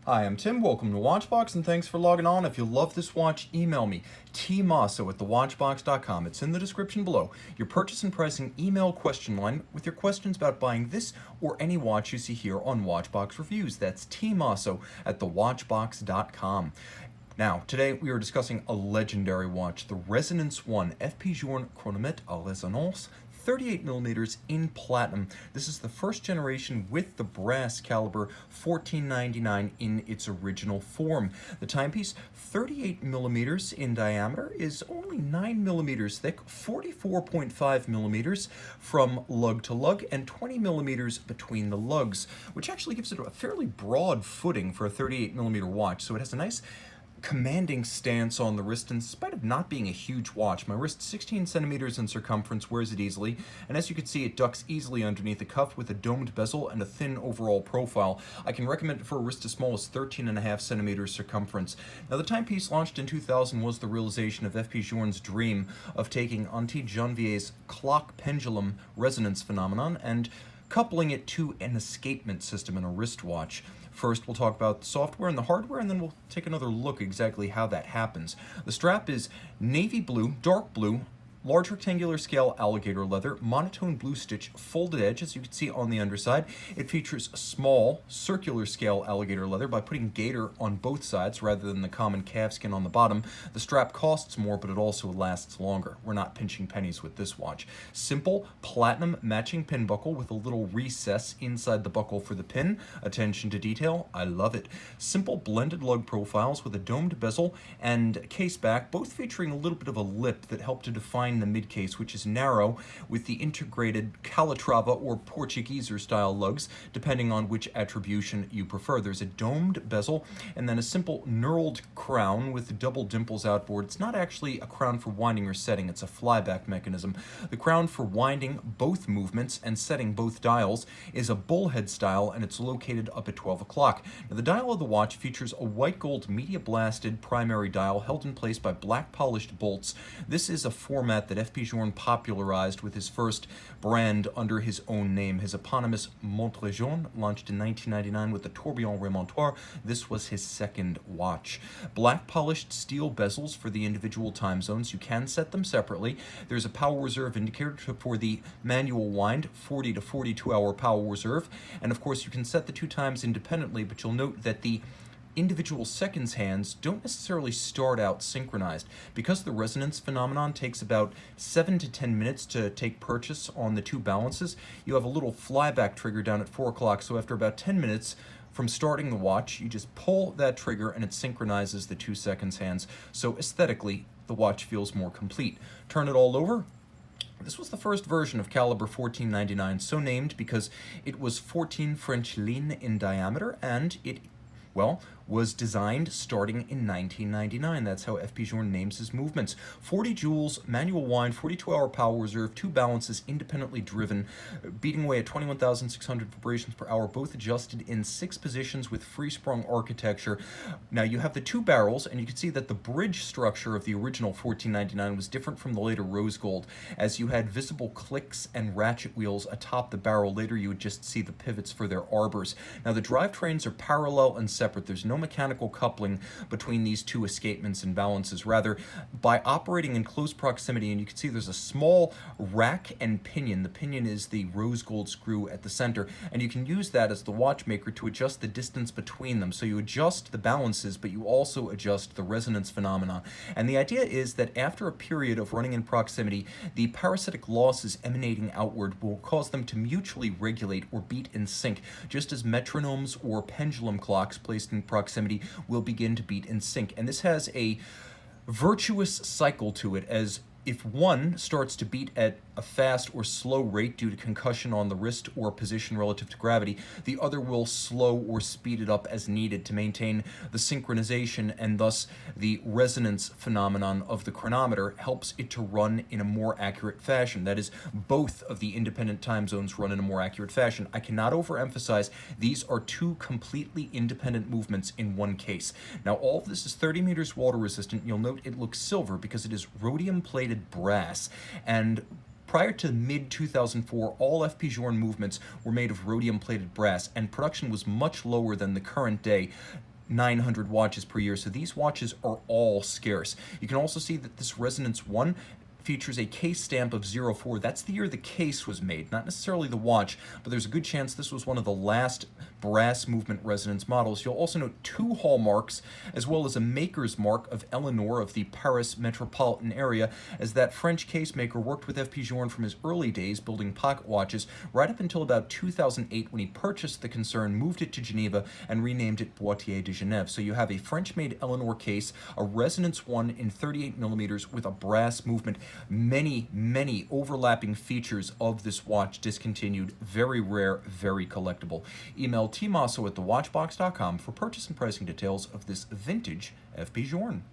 Hi, I'm Tim. Welcome to Watchbox, and thanks for logging on. If you love this watch, email me, tmosso at thewatchbox.com. It's in the description below. Your purchase and pricing email question line with your questions about buying this or any watch you see here on Watchbox Reviews. That's tmosso at thewatchbox.com. Now, today we are discussing a legendary watch, the Resonance 1 FP Journe Chronometre à Resonance 38mm in platinum. This is the first generation with the brass caliber 1499 in its original form. The timepiece, 38mm in diameter, is only 9mm thick, 44.5mm from lug to lug, and 20mm between the lugs, which actually gives it a fairly broad footing for a 38mm watch. So it has a nice commanding stance on the wrist in spite of not being a huge watch. My wrist, 16 centimeters in circumference, wears it easily, and as you can see, it ducks easily underneath the cuff with a domed bezel and a thin overall profile. I can recommend it for a wrist as small as 13.5 centimeters circumference. Now, the timepiece launched in 2000 was the realization of FP Journe's dream of taking Janvier's clock pendulum resonance phenomenon and coupling it to an escapement system in a wristwatch. First, we'll talk about the software and the hardware, and then we'll take another look exactly how that happens. The strap is navy blue, dark blue, large rectangular scale alligator leather, monotone blue stitch, folded edge, as you can see on the underside. It features a small circular scale alligator leather by putting gator on both sides rather than the common calfskin on the bottom. The strap costs more, but it also lasts longer. We're not pinching pennies with this watch. Simple platinum matching pin buckle with a little recess inside the buckle for the pin. Attention to detail, I love it. Simple blended lug profiles with a domed bezel and case back, both featuring a little bit of a lip that help to define the mid case, which is narrow, with the integrated Calatrava or Portugueser style lugs, depending on which attribution you prefer. There's a domed bezel and then a simple knurled crown with double dimples outboard. It's not actually a crown for winding or setting, it's a flyback mechanism. The crown for winding both movements and setting both dials is a bullhead style, and it's located up at 12 o'clock. Now, the dial of the watch features a white gold media blasted primary dial held in place by black polished bolts. This is a format that FP Journe popularized with his first brand under his own name. His eponymous Montre Jaune, launched in 1999 with the Tourbillon Remontoir. This was his second watch. Black polished steel bezels for the individual time zones. You can set them separately. There's a power reserve indicator for the manual wind, 40 to 42 hour power reserve. And of course, you can set the two times independently, but you'll note that the individual seconds hands don't necessarily start out synchronized. Because the resonance phenomenon takes about 7 to 10 minutes to take purchase on the two balances, you have a little flyback trigger down at 4 o'clock, so after about 10 minutes from starting the watch, you just pull that trigger and it synchronizes the 2 seconds hands, so aesthetically, the watch feels more complete. Turn it all over. This was the first version of caliber 1499, so named because it was 14 French lignes in diameter, and it was designed starting in 1999. That's how FP Journe names his movements. 40 joules, manual wind, 42-hour power reserve, two balances independently driven, beating away at 21,600 vibrations per hour, both adjusted in 6 positions with free-sprung architecture. Now, you have the two barrels, and you can see that the bridge structure of the original 1499 was different from the later rose gold, as you had visible clicks and ratchet wheels atop the barrel. Later, you would just see the pivots for their arbors. Now, the drivetrains are parallel and separate. There's no mechanical coupling between these two escapements and balances. Rather, by operating in close proximity, and you can see there's a small rack and pinion. The pinion is the rose gold screw at the center, and you can use that as the watchmaker to adjust the distance between them. So you adjust the balances, but you also adjust the resonance phenomena. And the idea is that after a period of running in proximity, the parasitic losses emanating outward will cause them to mutually regulate or beat in sync, just as metronomes or pendulum clocks placed in proximity will begin to beat in sync. And this has a virtuous cycle to it, as if one starts to beat at a fast or slow rate due to concussion on the wrist or position relative to gravity, the other will slow or speed it up as needed to maintain the synchronization, and thus the resonance phenomenon of the chronometer helps it to run in a more accurate fashion. That is, both of the independent time zones run in a more accurate fashion. I cannot overemphasize, these are two completely independent movements in one case. Now, all of this is 30 meters water resistant. You'll note it looks silver because it is rhodium plated brass, and prior to mid-2004, all FP Journe movements were made of rhodium-plated brass, and production was much lower than the current day. 900 watches per year, so these watches are all scarce. You can also see that this Resonance 1 features a case stamp of 04. That's the year the case was made, not necessarily the watch, but there's a good chance this was one of the last brass movement resonance models. You'll also note 2 hallmarks, as well as a maker's mark of Eleanor of the Paris metropolitan area, as that French case maker worked with F.P. Journe from his early days building pocket watches, right up until about 2008 when he purchased the concern, moved it to Geneva, and renamed it Boîtier de Genève. So you have a French-made Eleanor case, a Resonance 1 in 38 millimeters with a brass movement. Many overlapping features of this watch discontinued, very rare, very collectible. Email tmosso@thewatchbox.com for purchase and pricing details of this vintage F.P. Journe.